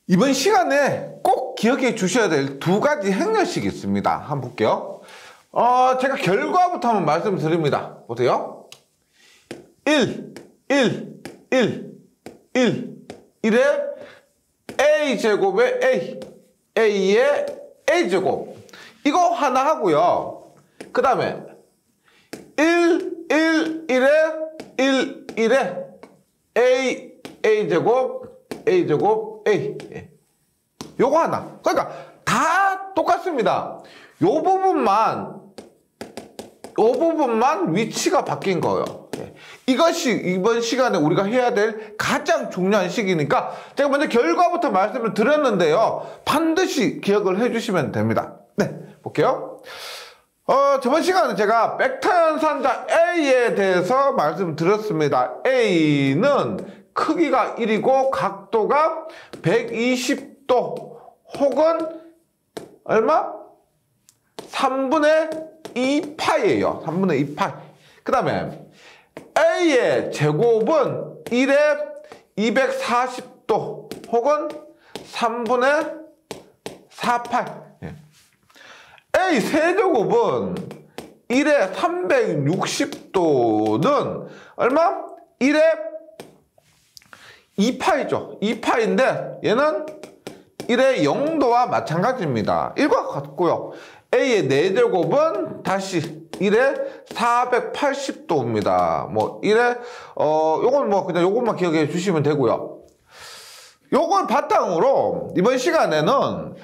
이번 시간에 꼭 기억해 주셔야 될 두 가지 행렬식이 있습니다. 한번 볼게요. 제가 결과부터 한번 말씀드립니다. 보세요. 1, 1, 1, 1, 1에 A제곱에 A, A에 A제곱. 이거 하나 하고요. 그 다음에 1, 1, 1에 1, 1에 A, A제곱, A제곱, A. 요거 하나. 그러니까 다 똑같습니다. 요 부분만 위치가 바뀐 거예요. 이것이 이번 시간에 우리가 해야 될 가장 중요한 시기니까 제가 먼저 결과부터 말씀을 드렸는데요. 반드시 기억을 해주시면 됩니다. 네, 볼게요. 저번 시간에 제가 벡터 연산자 A에 대해서 말씀드렸습니다. A는 크기가 1이고 각도가 120도 혹은 얼마? 3분의 2파이예요. 3분의 2파이. 그 다음에 A의 제곱은 1에 240도 혹은 3분의 4파이. A 세제곱은 1에 360도는 얼마? 1에 2파이죠. 2파인데 얘는 1의 0도와 마찬가지입니다. 1과 같고요. A의 4제곱은 다시 1에 480도입니다. 뭐 1에 요건 뭐 그냥 요것만 기억해 주시면 되고요. 요걸 바탕으로 이번 시간에는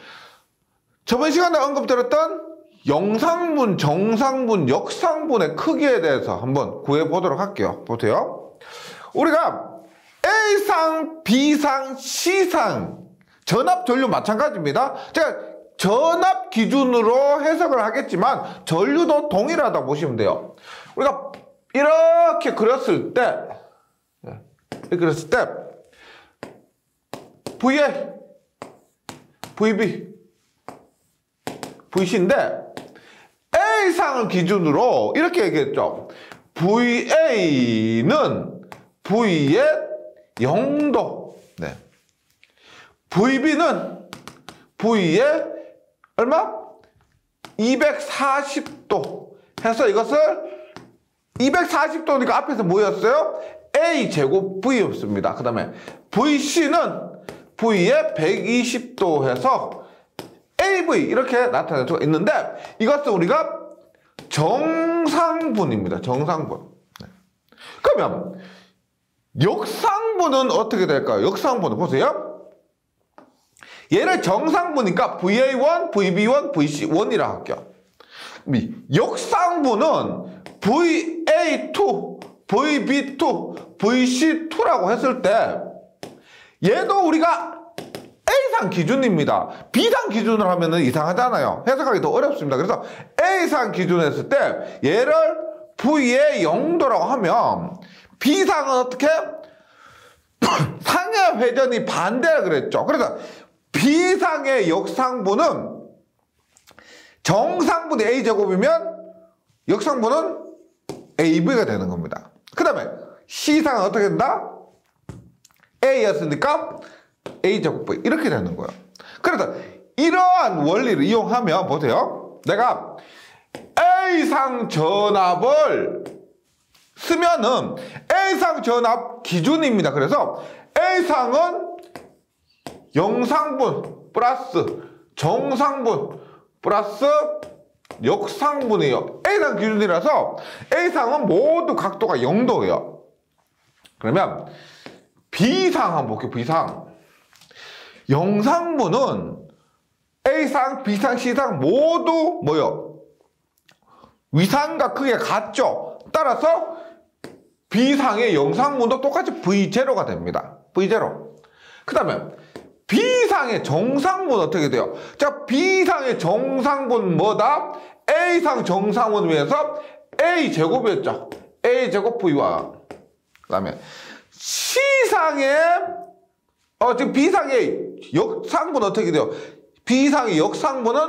저번 시간에 언급드렸던 영상분, 정상분, 역상분의 크기에 대해서 한번 구해 보도록 할게요. 보세요. 우리가 A상, B상, C상 전압, 전류 마찬가지입니다. 제가 전압 기준으로 해석을 하겠지만 전류도 동일하다고 보시면 돼요. 우리가 이렇게 그렸을 때 VA, VB, VC인데 A상을 기준으로 이렇게 얘기했죠. VA는 V의 0도, 네. VB는 V의 얼마? 240도 해서 이것을 240도니까 앞에서 뭐였어요? A제곱 V였습니다. 그 다음에 VC는 V의 120도 해서 AV 이렇게 나타낼 수가 있는데 이것은 우리가 정상분입니다. 정상분. 네. 그러면 역상분은 어떻게 될까요? 역상분은 보세요. 얘를 정상분이니까 VA1, VB1, VC1이라 할게요. 역상분은 VA2, VB2, VC2라고 했을 때 얘도 우리가 A상 기준입니다. B상 기준으로 하면 이상하잖아요. 해석하기 더 어렵습니다. 그래서 A상 기준으로 했을 때 얘를 V의 0도라고 하면 B상은 어떻게? 상의 회전이 반대라 그랬죠. 그래서 B상의 역상분은 정상분이 A제곱이면 역상분은 AV가 되는 겁니다. 그 다음에 C상은 어떻게 된다? A였으니까 A제곱 V 이렇게 되는 거예요. 그래서 이러한 원리를 이용하면 보세요. 내가 A상 전압을 쓰면은 A상 전압 기준입니다. 그래서 A상은 영상분 플러스 정상분 플러스 역상분이에요. A상 기준이라서 A상은 모두 각도가 0도예요. 그러면 B상 한번 볼게요. B상. 영상분은 A상, B상, C상 모두 뭐요? 위상과 크기가 같죠. 따라서 B상의 영상분도 똑같이 V0가 됩니다. V0. 그 다음에 B상의 정상분 어떻게 돼요? 자, B상의 정상분 뭐다? A상 정상분 위해서 A제곱이었죠. A제곱 V와 그 다음에 C상의 지금 B상의 역상분 어떻게 돼요? B상의 역상분은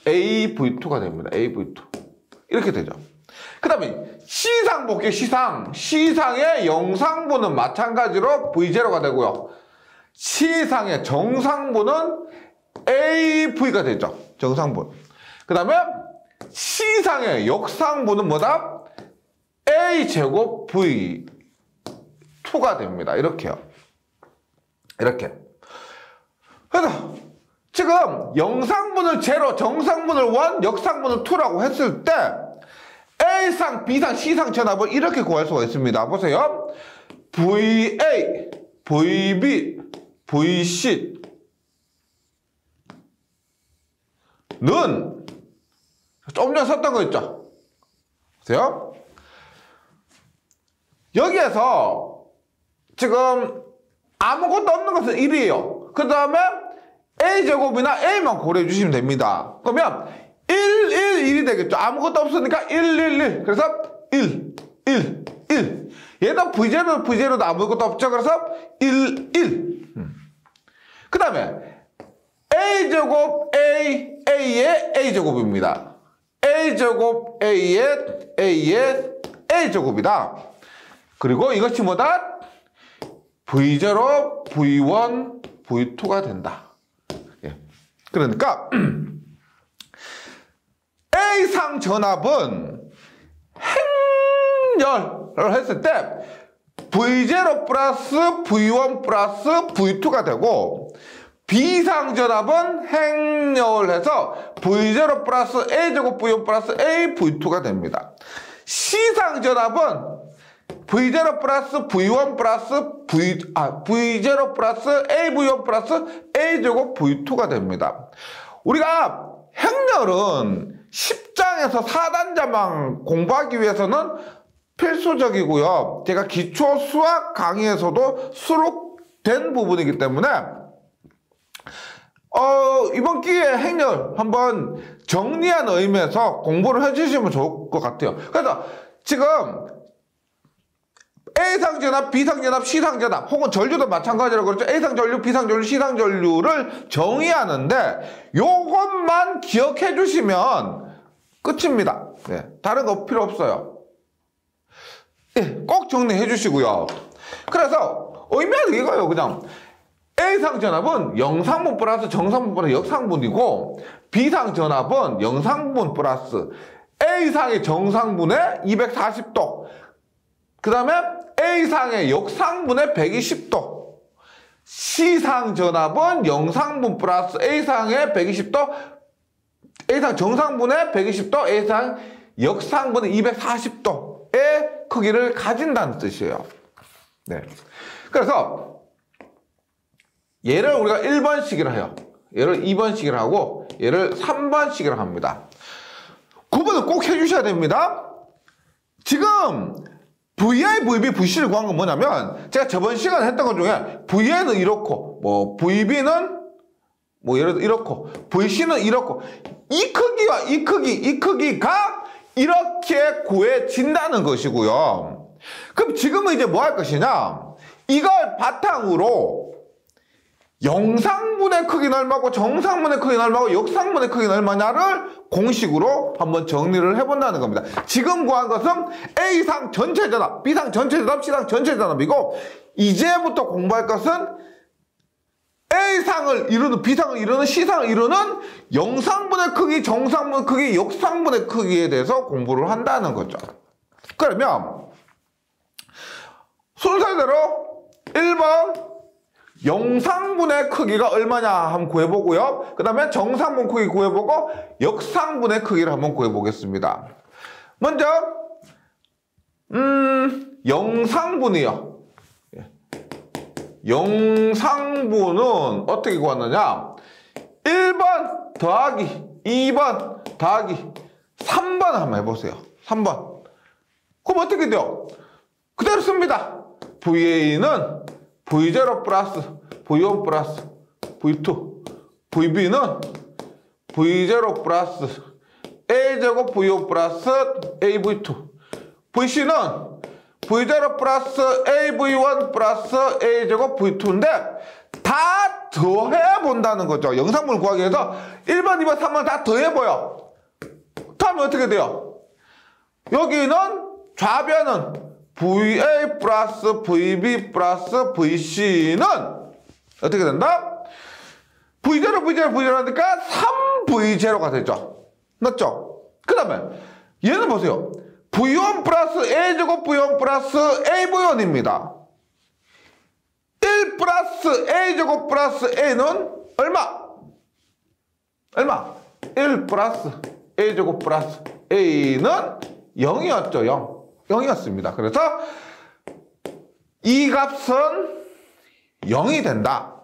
AV2가 됩니다. AV2 이렇게 되죠. 그 다음에 C상 볼게요. C상의 영상분은 마찬가지로 V0가 되고요. C상의 정상분은 AV가 되죠. 정상분. 그 다음에 C상의 역상분은 뭐다? A제곱 V2가 됩니다. 이렇게요. 이렇게. 그래서 지금 영상분을 제로, 정상분을 1, 역상분을 2라고 했을 때 A상, B상, C상 전압을 이렇게 구할 수가 있습니다. 보세요. VA, VB, VC는 좀 전에 썼던 거 있죠? 보세요. 여기에서 지금 아무것도 없는 것은 1이에요. 그 다음에 A제곱이나 A만 고려해 주시면 됩니다. 그러면 1, 1, 1이 되겠죠. 아무것도 없으니까 1, 1, 1. 그래서 1, 1, 1. 얘도 V0도 아무것도 없죠. 그래서 1, 1. 그 다음에 A제곱 A, A의 A제곱입니다. A제곱 A의 A제곱이다. 그리고 이것이 뭐다? V0, V1, V2가 된다. 예. 그러니까 A상 전압은 행렬을 했을 때 V0 플러스 V1 플러스 V2가 되고 B상 전압은 행렬해서 V0 플러스 A제곱 V1 플러스 A V2가 됩니다. C상 전압은 V0 플러스 V1 플러스 V0 플러스 AV1 플러스 A제곱 V2가 됩니다. 우리가 행렬은 10장에서 4단자만 공부하기 위해서는 필수적이고요. 제가 기초 수학 강의에서도 수록된 부분이기 때문에 이번 기회에 행렬 한번 정리한 의미에서 공부를 해주시면 좋을 것 같아요. 그래서 지금 A상 전압, B상 전압, C상 전압 혹은 전류도 마찬가지라고 그랬죠. A상 전류, B상 전류, C상 전류를 정의하는데 요것만 기억해 주시면 끝입니다. 네, 다른 거 필요 없어요. 네, 꼭 정리해 주시고요. 그래서 의미는 이거예요. 그냥 A상 전압은 영상분 플러스 정상분 플러스 역상분이고 B상 전압은 영상분 플러스 A상의 정상분의 240도 그 다음에 A상의 역상분의 120도 C상 전압은 영상분 플러스 A상의 120도 A상 정상분의 120도 A상 역상분의 240도의 크기를 가진다는 뜻이에요. 네. 그래서 얘를 우리가 1번씩이라 해요. 얘를 2번씩이라 하고 얘를 3번씩이라 합니다. 구분을 꼭 해주셔야 됩니다. 지금 VI, VB, VC를 구한 건 뭐냐면 제가 저번 시간에 했던 것 중에 VI는 이렇고 뭐 VB는 뭐 예를 들어 이렇고 VC는 이렇고 이 크기와 이 크기가 이렇게 구해진다는 것이고요. 그럼 지금은 이제 뭐 할 것이냐 이걸 바탕으로 영상분의 크기는 얼마고 정상분의 크기는 얼마고 역상분의 크기는 얼마냐를 공식으로 한번 정리를 해본다는 겁니다. 지금 구한 것은 A상 전체 전압, B상 전체 전압, C상 전체 전압이고 이제부터 공부할 것은 A상을 이루는, B상을 이루는, C상을 이루는 영상분의 크기, 정상분의 크기, 역상분의 크기에 대해서 공부를 한다는 거죠. 그러면 순서대로 1번 영상분의 크기가 얼마냐 한번 구해보고요. 그 다음에 정상분 크기 구해보고 역상분의 크기를 한번 구해보겠습니다. 먼저 영상분이요. 영상분은 어떻게 구하느냐 1번 더하기 2번 더하기 3번 한번 해보세요. 3번 그럼 어떻게 돼요? 그대로 씁니다. VA는 V0 플러스 V1 플러스 V2 VB는 V0 플러스 A제곱 V1 플러스 AV2 VC는 V0 플러스 AV1 플러스 A제곱 V2인데 다 더해본다는 거죠. 영상분을 구하기 위해서 1번, 2번, 3번 다 더해봐요. 그러면 어떻게 돼요? 여기는 좌변은 VA 플러스 VB 플러스 VC는 어떻게 된다? V0, V0, V0 하니까 3V0가 되죠. 맞죠? 그 다음에 얘는 보세요. V1 플러스 A제곱 V1 플러스 AV1입니다. 1 플러스 A제곱 플러스 A는 얼마? 얼마? 1 플러스 A제곱 플러스 A는 0이었죠. 0. 0이었습니다. 그래서 이 값은 0이 된다.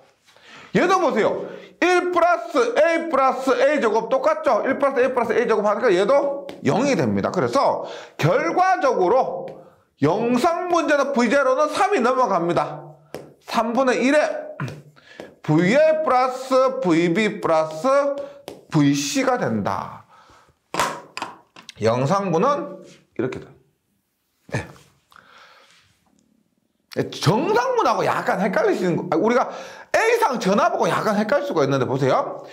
얘도 보세요. 1 플러스 A 플러스 A제곱 똑같죠? 1 플러스 A 플러스 A제곱 하니까 얘도 0이 됩니다. 그래서 결과적으로 영상 문제는 V0는 3이 넘어갑니다. 3분의 1에 VA 플러스 VB 플러스 VC가 된다. 영상문은 이렇게 돼요. 네. 정상문하고 약간 헷갈리시는 거. 우리가 A상 전압하고 약간 헷갈릴 수가 있는데 보세요.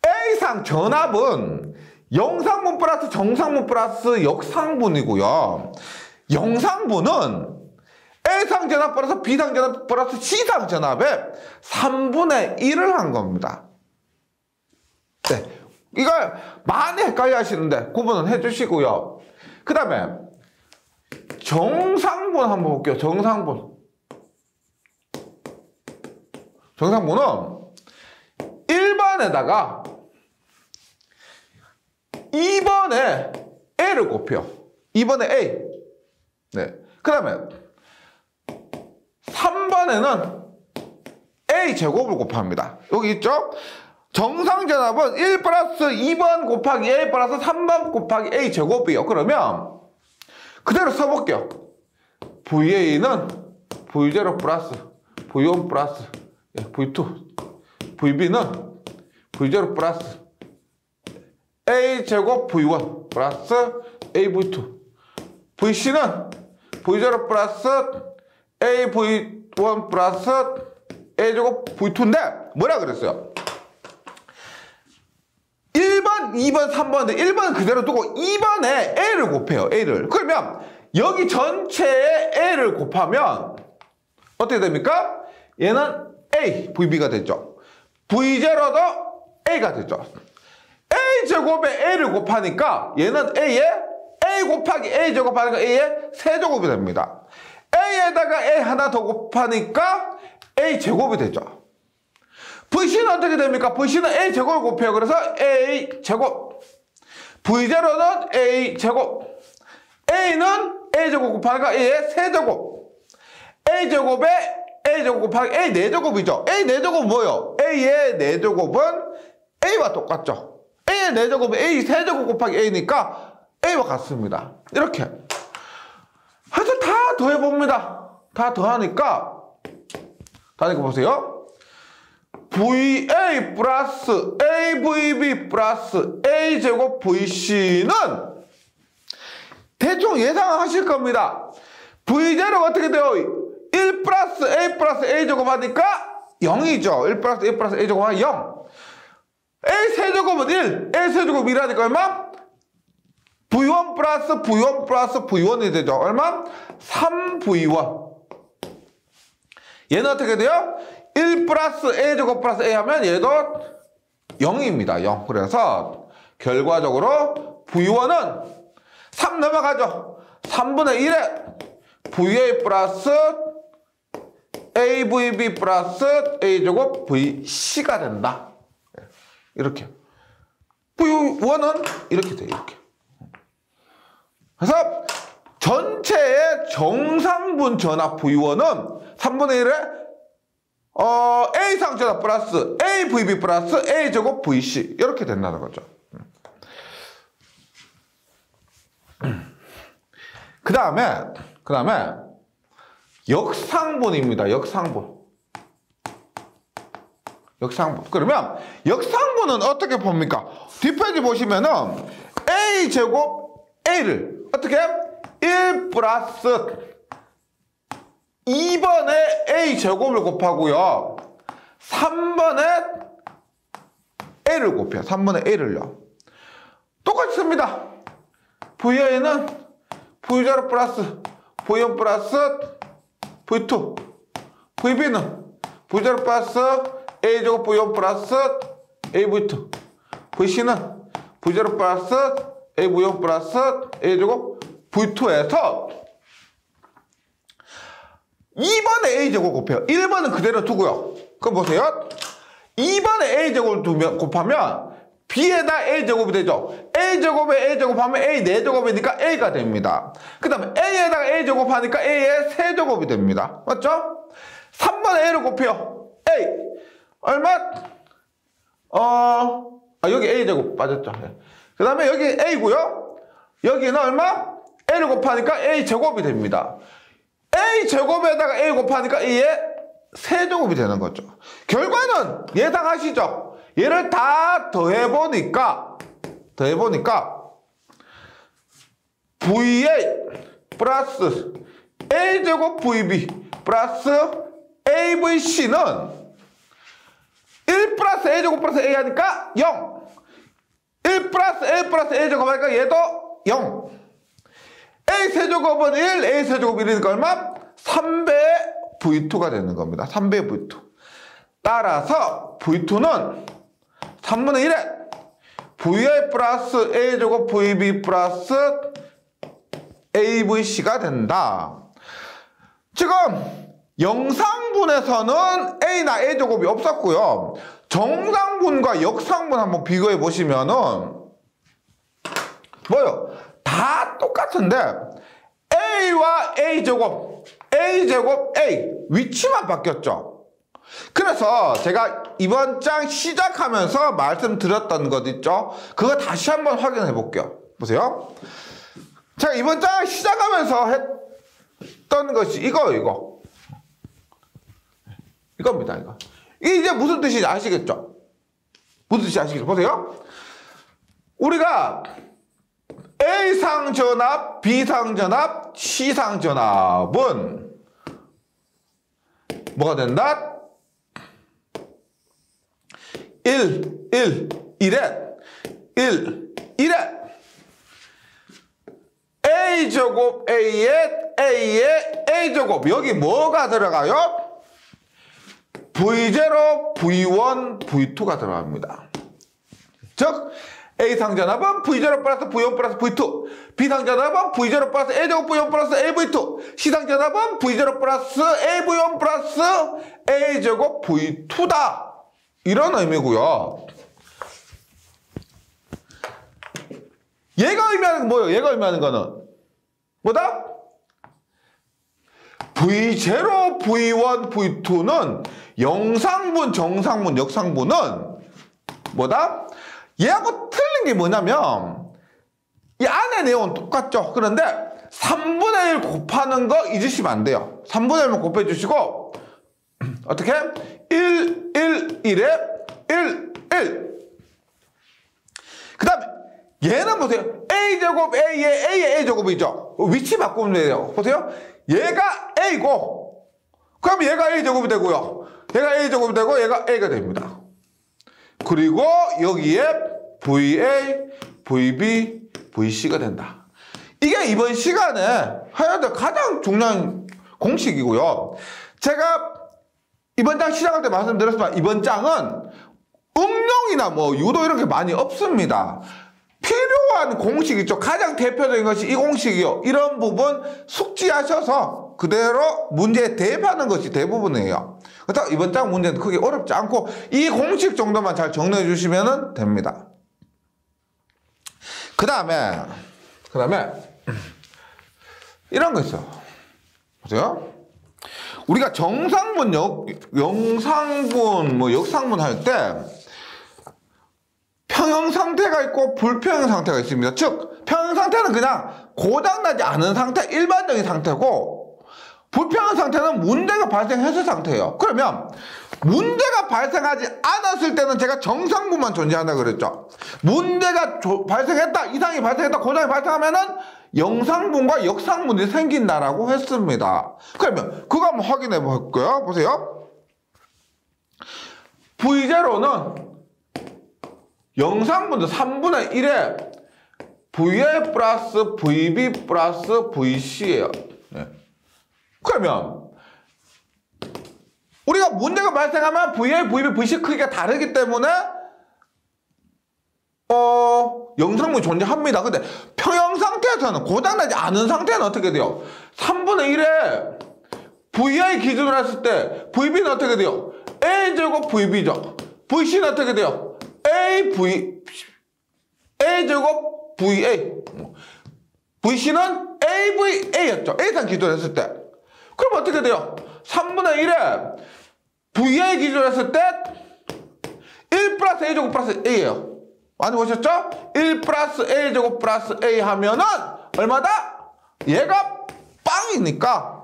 A상 전압은 영상문 플러스 정상문 플러스 역상분이고요. 영상분은 A상 전압 플러스 B상 전압 플러스 C상 전압에 3분의 1을 한 겁니다. 네. 이걸 많이 헷갈려 하시는데 구분은 해주시고요. 그 다음에 정상분 한번 볼게요. 정상분. 정상분은 1번에다가 2번에 A를 곱해요. 2번에 A. 네. 그 다음에 3번에는 A 제곱을 곱합니다. 여기 있죠? 정상전압은 1 플러스 2번 곱하기 A 플러스 3번 곱하기 A 제곱이에요. 그러면 그대로 써볼게요. VA는 V0 플러스 V1 플러스 V2 VB는 V0 플러스 A 제곱 V1 플러스 AV2 VC는 V0 플러스 AV1 플러스 A 제곱 V2인데 뭐라 그랬어요? 1번, 2번, 3번인데 1번은 그대로 두고 2번에 A를 곱해요. A를. 그러면 여기 전체에 A를 곱하면 어떻게 됩니까? 얘는 A, VB가 되죠. V0도 A가 되죠. A 제곱에 A를 곱하니까 얘는 A에 A 곱하기 A 제곱하니까 A에 세제곱이 됩니다. A에다가 A 하나 더 곱하니까 A 제곱이 되죠. VC는 어떻게 됩니까? VC는 A 제곱을 곱해요. 그래서 A 제곱. V0는 A 제곱. A는 A 제곱 곱하니까 A의 세제곱. A 제곱에 A 제곱 곱하기 A 4제곱이죠. A 4제곱은 뭐예요? A의 4제곱은 A와 똑같죠. A의 4제곱은 A 세제곱 곱하기 A니까 A와 같습니다. 이렇게. 해서 다 더해봅니다. 다 더하니까 보세요. VA 플러스 AVB 플러스 A제곱 VC는 대충 예상하실 겁니다. V0가 어떻게 돼요? 1 플러스 A 플러스 A제곱 하니까 0이죠. 1 플러스 A 플러스 A제곱 하면 0. A 세제곱은 1. A 세제곱 1하니까 얼마? V1 플러스 V1 플러스 V1이 되죠. 얼마? 3V1. 얘는 어떻게 돼요? 1 플러스 A제곱 플러스 A 하면 얘도 0입니다. 0. 그래서 결과적으로 V1은 3 넘어가죠. 3분의 1에 VA 플러스 AVB 플러스 A제곱 VC가 된다. 이렇게. V1은 이렇게 돼요. 이렇게. 그래서 전체의 정상분 전압 V1은 3분의 1에 A상 전압 플러스 AVB 플러스 A제곱 VC 이렇게 된다는 거죠. 그 다음에 역상분입니다. 역상분. 그러면 역상분은 어떻게 봅니까? 뒷페이지 보시면은 A제곱 A를 어떻게? 1 플러스 2번에 A제곱을 곱하고요. 3번에 A를 곱해요. 3번에 A를요. 똑같이 씁니다. VA는 V0 플러스 V1 플러스 V2. VB는 V0 플러스 A제곱 V1 플러스 AV2. VC는 V0 플러스 AV1 플러스 A제곱 V2에서 2번에 A제곱 곱해요. 1번은 그대로 두고요. 그럼 보세요. 2번에 A제곱을 곱하면 B에다 A제곱이 되죠. A제곱에 A제곱하면 A 4제곱이니까 A가 됩니다. 그 다음에 A에다가 A제곱하니까 A의 세제곱이 됩니다. 맞죠? 3번에 A를 곱해요. A 얼마? 여기 A제곱 빠졌죠. 그 다음에 여기 A고요. 여기는 얼마? A를 곱하니까 A제곱이 됩니다. A제곱에다가 A 곱하니까 A의 세제곱이 되는 거죠. 결과는 예상하시죠? 얘를 다 더해보니까 VA 플러스 A제곱 VB 플러스 AVC는 1 플러스 A제곱 플러스 A 하니까 0. 1 플러스 A 플러스 A제곱 하니까 얘도 0. A 세제곱은 1, A 세제곱 1이니까 얼마? 3배의 V2가 되는 겁니다. 3배의 V2. 따라서 V2는 3분의 1에 VA 플러스 A제곱 VB 플러스 AVC가 된다. 지금 영상분에서는 A나 A제곱이 없었고요. 정상분과 역상분 한번 비교해 보시면은 뭐요? 다 똑같은데 A와 A제곱, A제곱 A 위치만 바뀌었죠. 그래서 제가 이번 장 시작하면서 말씀드렸던 것 있죠? 그거 다시 한번 확인해 볼게요. 보세요. 제가 이번 장 시작하면서 했던 것이 이거. 이겁니다, 이거. 이게 이제 무슨 뜻인지 아시겠죠? 무슨 뜻인지 아시겠죠? 보세요. 우리가 A상전압, B상전압, C상전압은 뭐가 된다? 1에 A제곱 A의 A제곱 여기 뭐가 들어가요? V0, V1, V2가 들어갑니다. 즉 A상전압은 V0 플러스 V1 플러스 V2, B상전압은 V0 플러스 A제곱 V1 플러스 AV2, C상전압은 V0 플러스 AV1 플러스 A제곱 V2다. 이런 의미고요. 얘가 의미하는 뭐예요? 얘가 의미하는 거는 뭐다? V0, V1, V2는 영상분, 정상분, 역상분은 뭐다? 얘하고 틀린 게 뭐냐면 이 안에 내용은 똑같죠. 그런데 3분의 1 곱하는 거 잊으시면 안 돼요. 3분의 1만 곱해주시고 어떻게? 1에 1. 그 다음에 얘는 보세요. A제곱 A의 A제곱이죠. 위치 바꾸면 돼요. 보세요. 얘가 A고 그럼 얘가 A제곱이 되고요. 얘가 A제곱이 되고 얘가 A가 됩니다. 그리고 여기에 VA, VB, VC가 된다. 이게 이번 시간에 해야 될 가장 중요한 공식이고요. 제가 이번 장 시작할 때 말씀드렸지만 이번 장은 응용이나 뭐 유도 이런 게 많이 없습니다. 필요한 공식 있죠. 가장 대표적인 것이 이 공식이요. 이런 부분 숙지하셔서 그대로 문제에 대입하는 것이 대부분이에요. 그래서 이번 장 문제는 크게 어렵지 않고 이 공식 정도만 잘 정리해 주시면 됩니다. 그 다음에 이런 거 있어요. 보세요. 우리가 정상분, 영상분, 뭐 역상분 할 때 평형 상태가 있고 불평형 상태가 있습니다. 즉 평형 상태는 그냥 고장나지 않은 상태, 일반적인 상태고 불평형 상태는 문제가 발생했을 상태예요. 그러면 문제가 발생하지 않았을 때는 제가 정상분만 존재한다 그랬죠. 문제가 발생했다, 이상이 발생했다, 고장이 발생하면은 영상분과 역상분이 생긴다라고 했습니다. 그러면 그거 한번 확인해 볼게요. 보세요. V0는 영상분도 3분의 1에 VA 플러스 VB 플러스 VC예요. 네. 그러면 우리가 문제가 발생하면 VA, VB, VC 크기가 다르기 때문에 영상물이 존재합니다. 근데 평형 상태에서는 고장나지 않은 상태는 어떻게 돼요? 3분의 1에 VI 기준으로 했을 때 VB는 어떻게 돼요? A제곱 VB죠. VC는 어떻게 돼요? A제곱 VA. VC는 AVA였죠. A상 기준으로 했을 때. 그럼 어떻게 돼요? 3분의 1에 VI 기준으로 했을 때 1 플러스 A제곱 플러스 A예요. 많이 보셨죠? 1 플러스 A제곱 플러스 A 하면은 얼마다? 얘가 빵이니까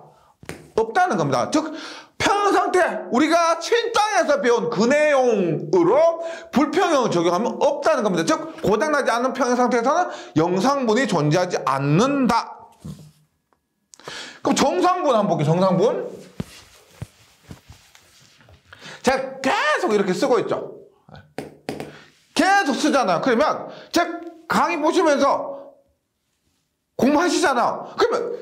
없다는 겁니다. 즉 평형 상태, 우리가 7장에서 배운 그 내용으로 불평형을 적용하면 없다는 겁니다. 즉 고장나지 않은 평형 상태에서는 영상분이 존재하지 않는다. 그럼 정상분 한번 볼게요. 정상분. 제가 계속 이렇게 쓰고 있죠. 계속 쓰잖아요. 그러면 제가 강의 보시면서 공부하시잖아요. 그러면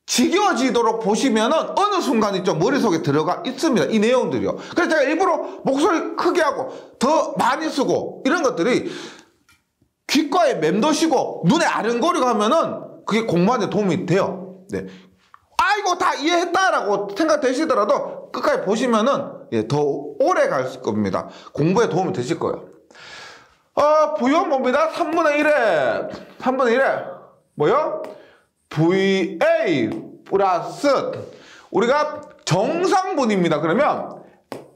지겨워지도록 보시면은 어느 순간 좀 머릿속에 들어가 있습니다. 이 내용들이요. 그래서 제가 일부러 목소리 크게 하고 더 많이 쓰고 이런 것들이 귓가에 맴도시고 눈에 아른거리고 하면은 그게 공부하는 데 도움이 돼요. 네. 아이고 다 이해했다라고 생각되시더라도 끝까지 보시면은 더 오래 갈 겁니다. 공부에 도움이 되실 거예요. 부연 뭡니다. 3분의 1에 뭐요? VA 플러스 우리가 정상분입니다. 그러면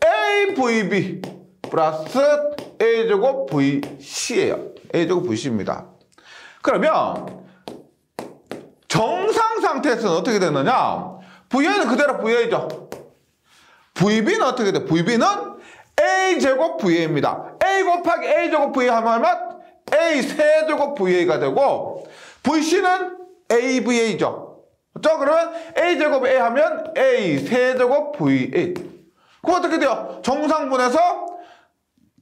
AVB 플러스 A제곱 VC예요. A제곱 VC입니다. 그러면 정상 상태에서는 어떻게 되느냐? VA는 그대로 VA죠. VB는 어떻게 돼? VB는 A제곱 VA입니다. A 곱하기 A제곱 VA 하면 A 세제곱 VA가 되고 VC는 AVA죠. 그렇죠? 그러면 A제곱 A 하면 A 세제곱 VA. 그럼 어떻게 돼요? 정상분에서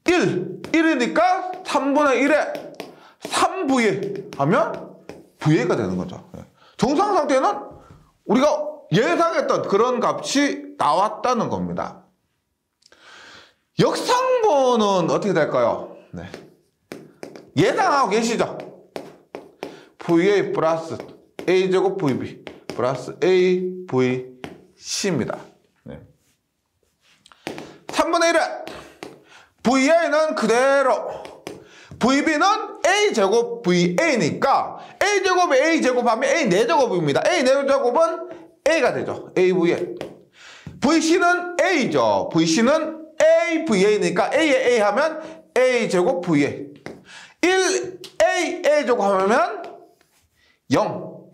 1이니까 3분의 1에 3VA 하면 VA가 되는 거죠. 정상 상태는 우리가 예상했던 그런 값이 나왔다는 겁니다. 역상분은 어떻게 될까요? 네. 예상하고 계시죠? VA 플러스 A제곱 VB 플러스 AVC입니다. 네. 3분의 1에 VA는 그대로 VB는 A제곱 VA니까 A제곱 A제곱 하면 A 4제곱입니다. A 4제곱은 A가 되죠. AVA. VC는 A죠. VC는 AVA니까 A에 A 하면 A제곱 VA. 1A제곱 하면 0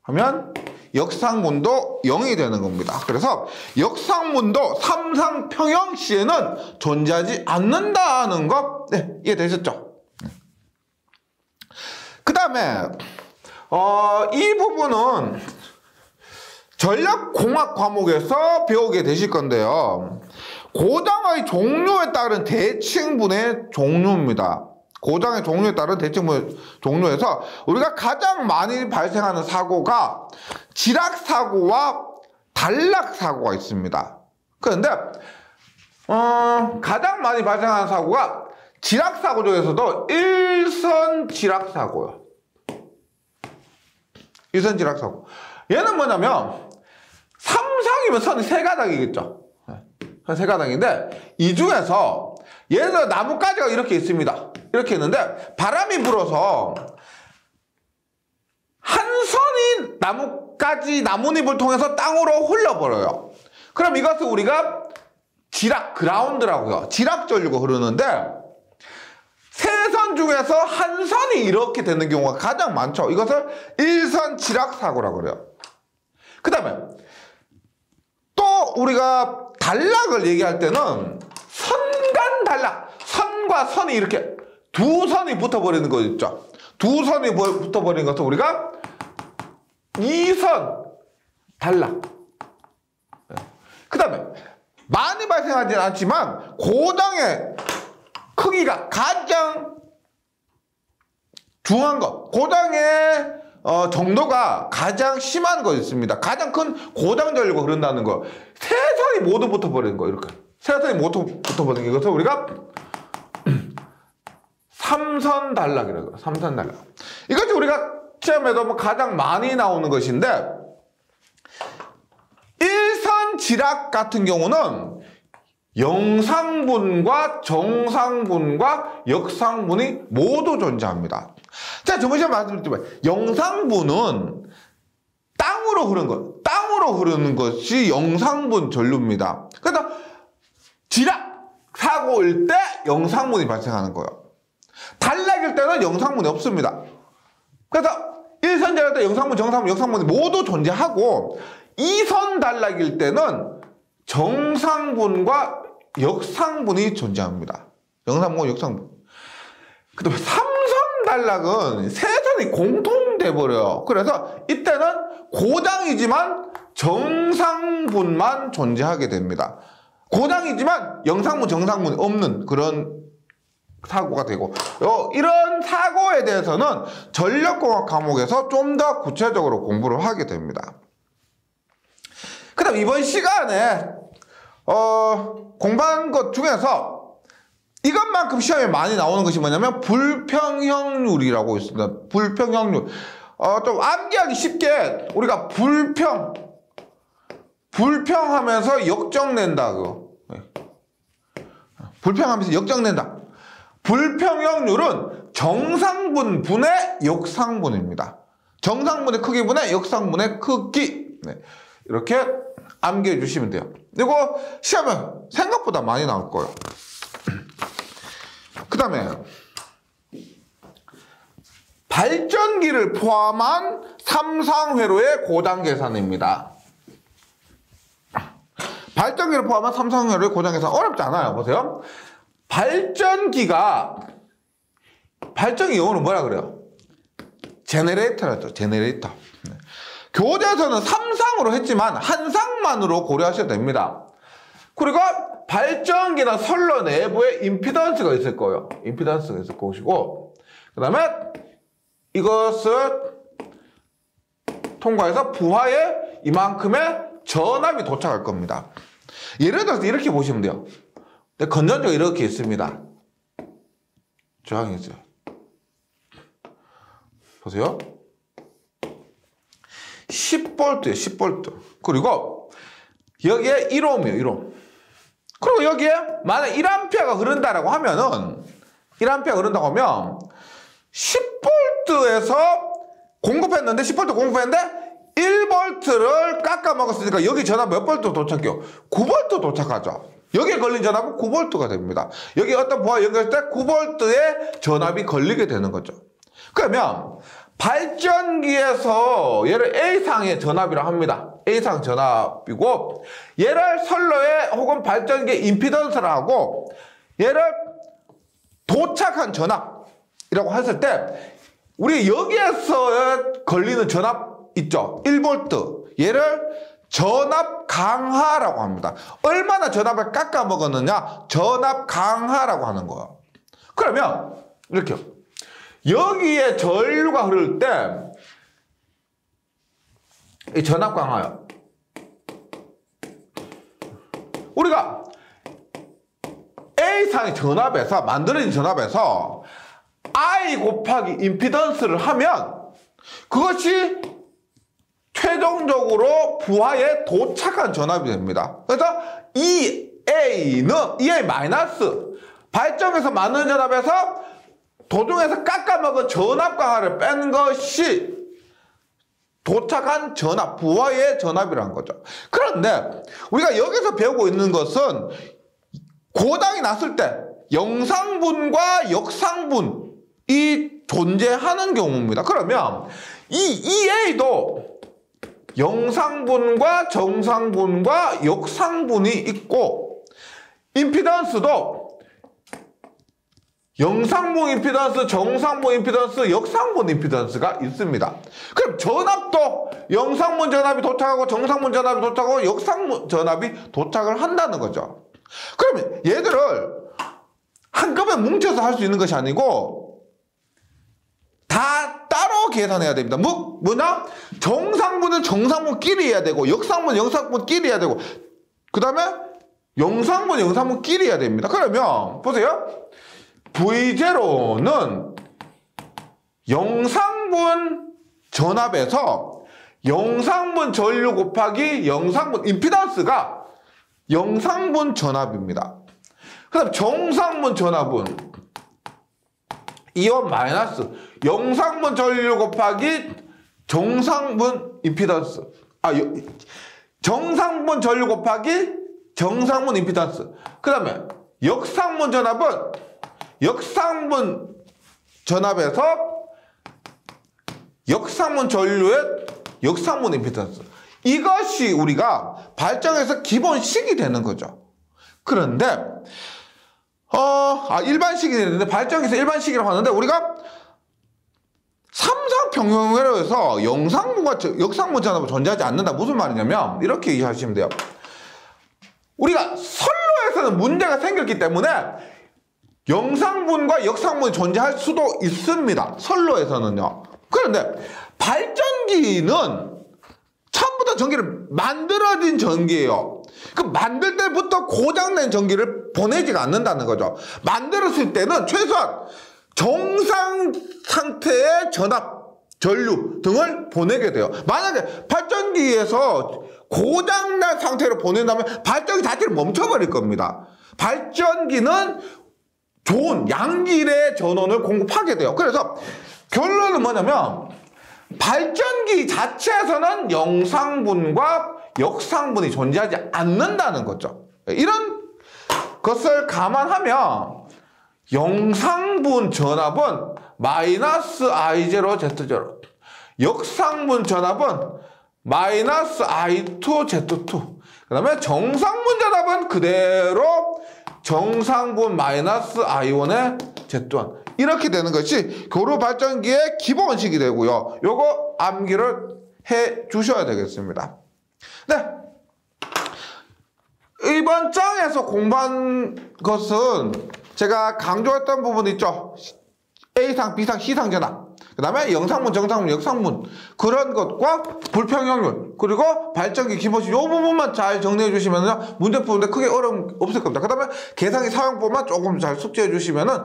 하면 역상문도 0이 되는 겁니다. 그래서 역상문도 삼상평형 시에는 존재하지 않는다는 것 이해되셨죠? 그 다음에 이 부분은 전략공학 과목에서 배우게 되실 건데요. 고장의 종류에 따른 대칭분의 종류입니다. 고장의 종류에 따른 대칭분의 종류에서 우리가 가장 많이 발생하는 사고가 지락사고와 단락사고가 있습니다. 그런데 가장 많이 발생하는 사고가 지락사고 중에서도 일선 지락사고요. 일선 지락사고. 얘는 뭐냐면 삼상이면 선이 세 가닥이겠죠. 선 세 가닥인데 이 중에서 예를 들어 나뭇가지가 이렇게 있습니다. 이렇게 있는데 바람이 불어서 한 선이 나뭇가지 나뭇잎을 통해서 땅으로 흘러버려요. 그럼 이것을 우리가 지락 그라운드라고 해요. 지락 전류가 흐르는데 세 선 중에서 한 선이 이렇게 되는 경우가 가장 많죠. 이것을 일선 지락 사고라고 그래요. 그 다음에 또 우리가 단락을 얘기할 때는 선간 단락, 선과 선이 이렇게 두 선이 붙어버리는 거 있죠. 두 선이 붙어버리는 것을 우리가 이선 단락. 그 다음에 많이 발생하지는 않지만 고장의 크기가 가장 중요한 것, 고장의 정도가 가장 심한 거 있습니다. 가장 큰 고장 전류가 흐른다는 거. 세 세선이 모두 붙어버리는 거 이렇게. 세선이 모두 붙어버리는 이것을 우리가 삼선 단락이라고 해요. 삼선 단락. 이것이 우리가 시험에도 뭐 가장 많이 나오는 것인데, 일선 지락 같은 경우는 영상분과 정상분과 역상분이 모두 존재합니다. 자, 저번 시간에 말씀드렸지만 영상분은 땅으로 흐르는 것이 영상분 전류입니다. 그래서 지락 사고일 때 영상분이 발생하는 거예요. 단락일 때는 영상분이 없습니다. 그래서 일선 지락 때 영상분, 정상분, 역상분이 모두 존재하고, 이선 단락일 때는 정상분과 역상분이 존재합니다. 영상분과 역상분. 그 다음에 삼선 단락은 세선이 공통돼 버려요. 그래서 이때는 고장이지만 정상분만 존재하게 됩니다. 고장이지만 영상분, 정상분이 없는 그런 사고가 되고, 이런 사고에 대해서는 전력공학 과목에서 좀 더 구체적으로 공부를 하게 됩니다. 그 다음 이번 시간에 공부한 것 중에서 이것만큼 시험에 많이 나오는 것이 뭐냐면 불평형률이라고 있습니다. 불평형률. 좀 암기하기 쉽게 우리가 불평하면서 역정낸다. 불평하면서 역정낸다. 불평형률은 정상분 분의 역상분입니다. 정상분의 크기 분의 역상분의 크기. 네. 이렇게 암기해 주시면 돼요. 이거 시험에 생각보다 많이 나올 거예요. 그 다음에 발전기를 포함한 삼상회로의 고장 계산입니다. 발전기를 포함한 삼상회로의 고장 계산 어렵지 않아요. 보세요. 발전기 영어로 뭐라 그래요? 제네레이터라죠. 제네레이터. 교재에서는 3상으로 했지만 한 상만으로 고려하셔도 됩니다. 그리고 발전기나 선로 내부에 임피던스가 있을 거예요. 임피던스가 있을 것이고, 그 다음에 이것을 통과해서 부하에 이만큼의 전압이 도착할 겁니다. 예를 들어서 이렇게 보시면 돼요. 건전지가 이렇게 있습니다. 저항이 있어요. 보세요. 10V예요. 10V. 그리고 여기에 1ohm이에요. 1ohm. 그리고 여기에 만약 1A가 흐른다라고 하면은 1A가 흐른다고 하면 10V에서 공급했는데 10V 공급했는데 1V를 깎아 먹었으니까 여기 전압 몇 V 도착해요? 9V 도착하죠. 여기에 걸린 전압은 9V가 됩니다. 여기 어떤 부하 연결할 때 9V의 전압이 걸리게 되는 거죠. 그러면 발전기에서 얘를 A상의 전압이라고 합니다. A상 전압이고, 얘를 선로에 혹은 발전기의 임피던스라고 하고, 얘를 도착한 전압이라고 했을 때 우리 여기에서 걸리는 전압 있죠? 1V. 얘를 전압 강하라고 합니다. 얼마나 전압을 깎아 먹었느냐? 전압 강하라고 하는 거예요. 그러면 이렇게요. 여기에 전류가 흐를 때 이 전압 강하요. 우리가 A상의 전압에서 만들어진 전압에서 I 곱하기 임피던스를 하면 그것이 최종적으로 부하에 도착한 전압이 됩니다. 그래서 EA는 EA 마이너스 발전에서 만드는 전압에서 도중에서 깎아먹은 전압 강하를 뺀 것이 도착한 전압, 부하의 전압이라는 거죠. 그런데 우리가 여기서 배우고 있는 것은 고장이 났을 때 영상분과 역상분이 존재하는 경우입니다. 그러면 이 EA도 영상분과 정상분과 역상분이 있고, 임피던스도 영상분 임피던스, 정상분 임피던스, 역상분 임피던스가 있습니다. 그럼 전압도 영상분 전압이 도착하고 정상분 전압이 도착하고 역상분 전압이 도착을 한다는 거죠. 그러면 얘들을 한꺼번에 뭉쳐서 할 수 있는 것이 아니고 다 따로 계산해야 됩니다. 뭐냐? 정상분은 정상분끼리 해야 되고 역상분은 역상분끼리 해야 되고 그 다음에 영상분끼리 해야 됩니다. 그러면 보세요. V0는 영상분 전압에서 영상분 전류 곱하기 영상분 임피던스가 영상분 전압입니다. 그 다음 정상분 전압은 이온 마이너스 영상분 전류 곱하기 정상분 임피던스 정상분 전류 곱하기 정상분 임피던스. 그 다음에 역상분 전압은 역상분 전압에서 역상분 전류의 역상분 임피던스. 이것이 우리가 발전에서 기본식이 되는 거죠. 그런데 일반식이 되는데 발전기에서 일반식이라고 하는데 우리가 삼성평형회로에서 영상분과 역상분 전압은 존재하지 않는다. 무슨 말이냐면 이렇게 이해하시면 돼요. 우리가 선로에서는 문제가 생겼기 때문에 영상분과 역상분이 존재할 수도 있습니다. 선로에서는요. 그런데 발전기는 처음부터 전기를 만들어진 전기예요. 그 만들 때부터 고장낸 전기를 보내지가 않는다는 거죠. 만들었을 때는 최소한 정상 상태의 전압, 전류 등을 보내게 돼요. 만약에 발전기에서 고장난 상태로 보낸다면 발전기 자체를 멈춰버릴 겁니다. 발전기는 좋은 양질의 전원을 공급하게 돼요. 그래서 결론은 뭐냐면 발전기 자체에서는 영상분과 역상분이 존재하지 않는다는 거죠. 이런 것을 감안하면 영상분 전압은 마이너스 I0 Z0, 역상분 전압은 마이너스 I2 Z2, 그 다음에 정상분 전압은 그대로 정상분 마이너스 I1의 Z1. 이렇게 되는 것이 고루 발전기의 기본식이 되고요. 요거 암기를 해 주셔야 되겠습니다. 네. 이번 장에서 공부한 것은 제가 강조했던 부분 있죠. A상, B상, C상 전압. 그 다음에 영상분, 정상분, 역상분. 그런 것과 불평형률. 그리고 발전기 기본식. 요 부분만 잘 정리해 주시면요. 문제 푸는데 크게 어려움 없을 겁니다. 그 다음에 계산기 사용법만 조금 잘 숙지해 주시면은,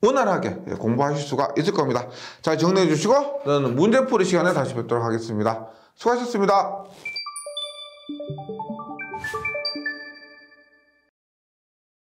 원활하게 공부하실 수가 있을 겁니다. 잘 정리해 주시고, 저는 문제풀이 시간에 다시 뵙도록 하겠습니다. 수고하셨습니다.